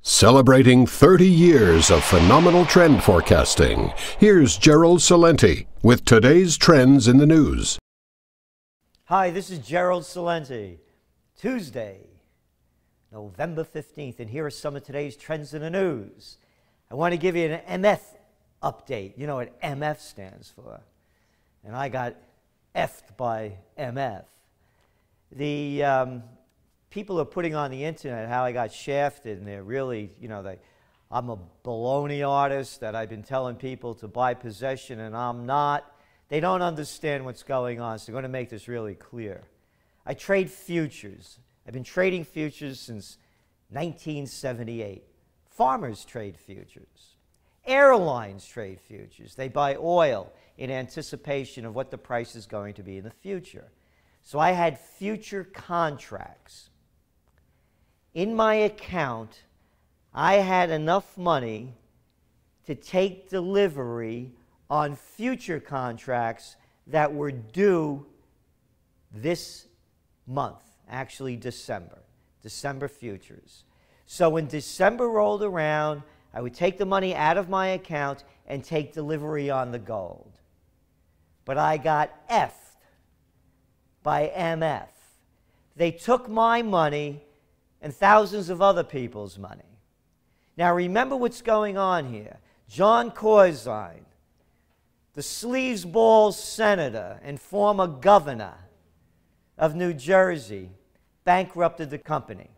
Celebrating 30 years of phenomenal trend forecasting, here's Gerald Celente with today's trends in the news. Hi, this is Gerald Celente. Tuesday, November 15th, and here are some of today's trends in the news. I want to give you an MF update. You know what MF stands for. And I got F'd by MF. The people are putting on the internet how I got shafted, and they're really, I'm a baloney artist that I've been telling people to buy possession, and I'm not. They don't understand what's going on, so I'm going to make this really clear. I trade futures. I've been trading futures since 1978. Farmers trade futures. Airlines trade futures. They buy oil in anticipation of what the price is going to be in the future. So I had future contracts. In my account, I had enough money to take delivery on future contracts that were due this month, actually December futures. So when December rolled around, I would take the money out of my account and take delivery on the gold. But I got F'd by MF. They took my money and thousands of other people's money. Now remember what's going on here. Jon Corzine, the sleazeball senator and former governor of New Jersey, bankrupted the company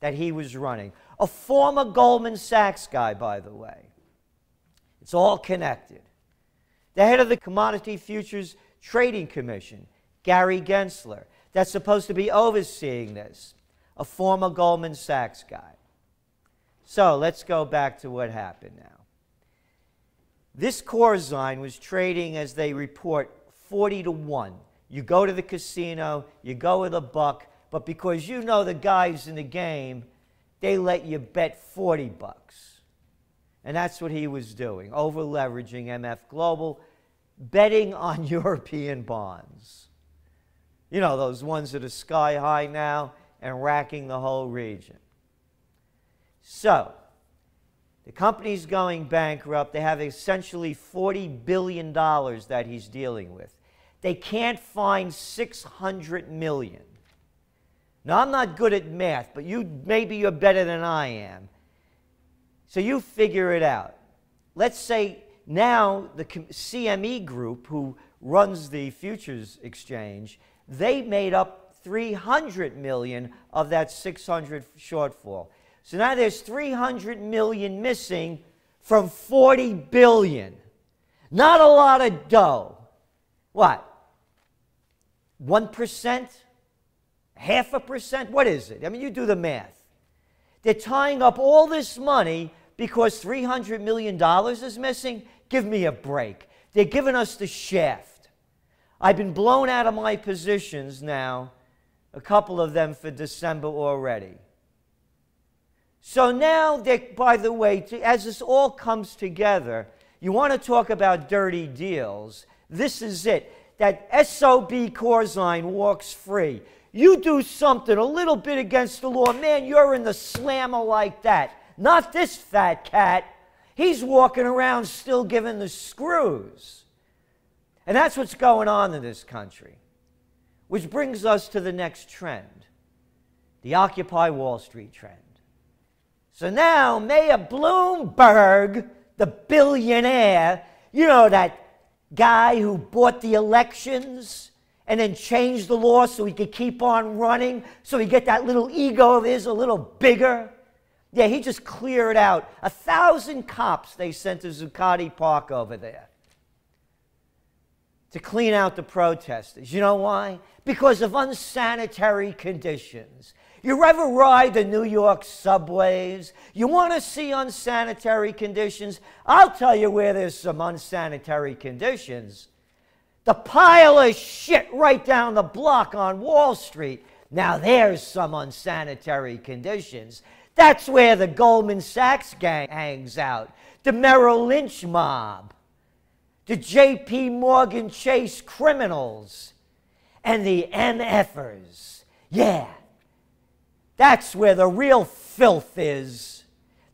that he was running. A former Goldman Sachs guy, by the way. It's all connected. The head of the Commodity Futures Trading Commission, Gary Gensler, that's supposed to be overseeing this, a former Goldman Sachs guy. So let's go back to what happened now. This Corzine was trading, as they report, 40 to 1. You go to the casino, you go with $1, but because you know the guys in the game, they let you bet $40. And that's what he was doing, over-leveraging MF Global, betting on European bonds. You know, those ones that are sky high now and racking the whole region. So, the company's going bankrupt. They have essentially $40 billion that he's dealing with. They can't find $600 million. Now, I'm not good at math, but maybe you're better than I am. So you figure it out. Let's say now the CME Group, who runs the futures exchange, they made up $300 million of that 600 shortfall. So now there's $300 million missing from $40 billion. Not a lot of dough. What? 1%? 0.5%? What is it? I mean, you do the math. They're tying up all this money because $300 million is missing? Give me a break. They're giving us the shaft. I've been blown out of my positions now, a couple of them for December already. So now, by the way, as this all comes together, you want to talk about dirty deals. This is it. That SOB Corzine walks free. You do something a little bit against the law, man, you're in the slammer like that. Not this fat cat. He's walking around still giving the screws. And that's what's going on in this country. Which brings us to the next trend, the Occupy Wall Street trend. So now Mayor Bloomberg, the billionaire, you know, that guy who bought the elections and then changed the law so he could keep on running, so he get that little ego of his a little bigger. Yeah, he just cleared out 1,000 cops they sent to Zuccotti Park over there to clean out the protesters. You know why? Because of unsanitary conditions. You ever ride the New York subways? You want to see unsanitary conditions? I'll tell you where there's some unsanitary conditions. The pile of shit right down the block on Wall Street. Now there's some unsanitary conditions. That's where the Goldman Sachs gang hangs out. The Merrill Lynch mob. The J.P. Morgan Chase criminals. And the MFers. Yeah. That's where the real filth is.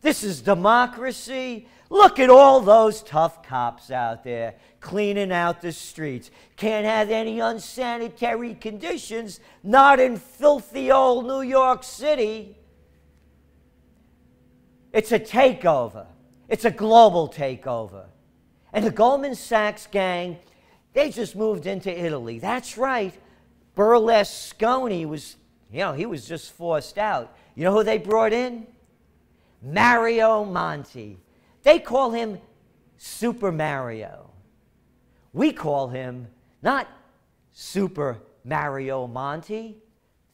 This is democracy. Look at all those tough cops out there cleaning out the streets. Can't have any unsanitary conditions, not in filthy old New York City. It's a takeover. It's a global takeover. And the Goldman Sachs gang, they just moved into Italy. That's right. Berlusconi was, he was just forced out. You know who they brought in? Mario Monti. They call him Super Mario. We call him not Super Mario Monti,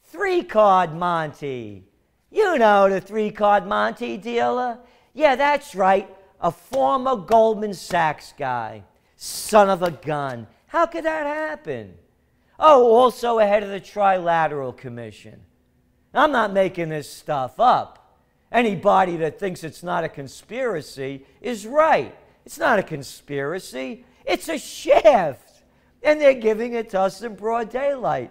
Three-Card Monty. You know the Three-Card Monty dealer? Yeah, that's right, a former Goldman Sachs guy. Son of a gun. How could that happen? Oh, also ahead of the Trilateral Commission. I'm not making this stuff up. Anybody that thinks it's not a conspiracy is right. It's not a conspiracy. It's a shaft. And they're giving it to us in broad daylight.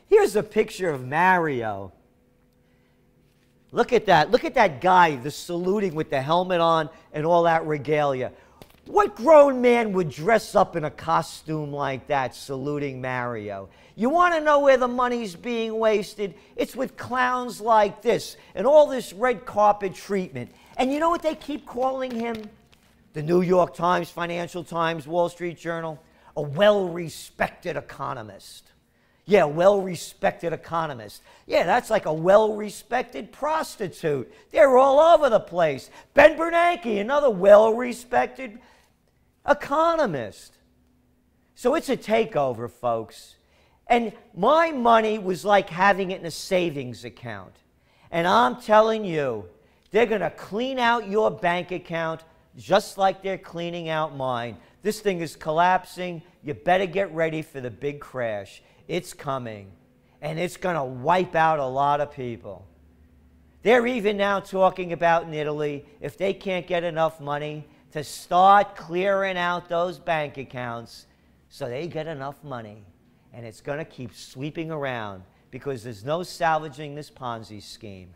Here's a picture of Mario. Look at that. Look at that guy, the saluting with the helmet on and all that regalia. What grown man would dress up in a costume like that, saluting Mario? You want to know where the money's being wasted? It's with clowns like this and all this red carpet treatment. And you know what they keep calling him? The New York Times, Financial Times, Wall Street Journal? A well-respected economist. Yeah, well-respected economist. Yeah, that's like a well-respected prostitute. They're all over the place. Ben Bernanke, another well-respected economist. So it's a takeover, folks. And my money was like having it in a savings account. And I'm telling you, they're going to clean out your bank account just like they're cleaning out mine. This thing is collapsing. You better get ready for the big crash. It's coming. And it's going to wipe out a lot of people. They're even now talking about in Italy, if they can't get enough money, to start clearing out those bank accounts so they get enough money. And it's going to keep sweeping around because there's no salvaging this Ponzi scheme.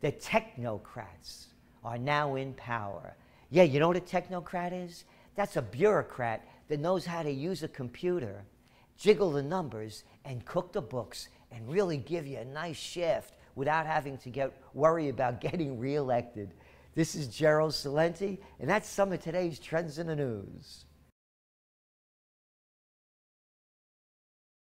The technocrats are now in power. Yeah, you know what a technocrat is? That's a bureaucrat that knows how to use a computer, jiggle the numbers, and cook the books, and really give you a nice shaft without having to worry about getting reelected. This is Gerald Celente, and that's some of today's Trends in the News.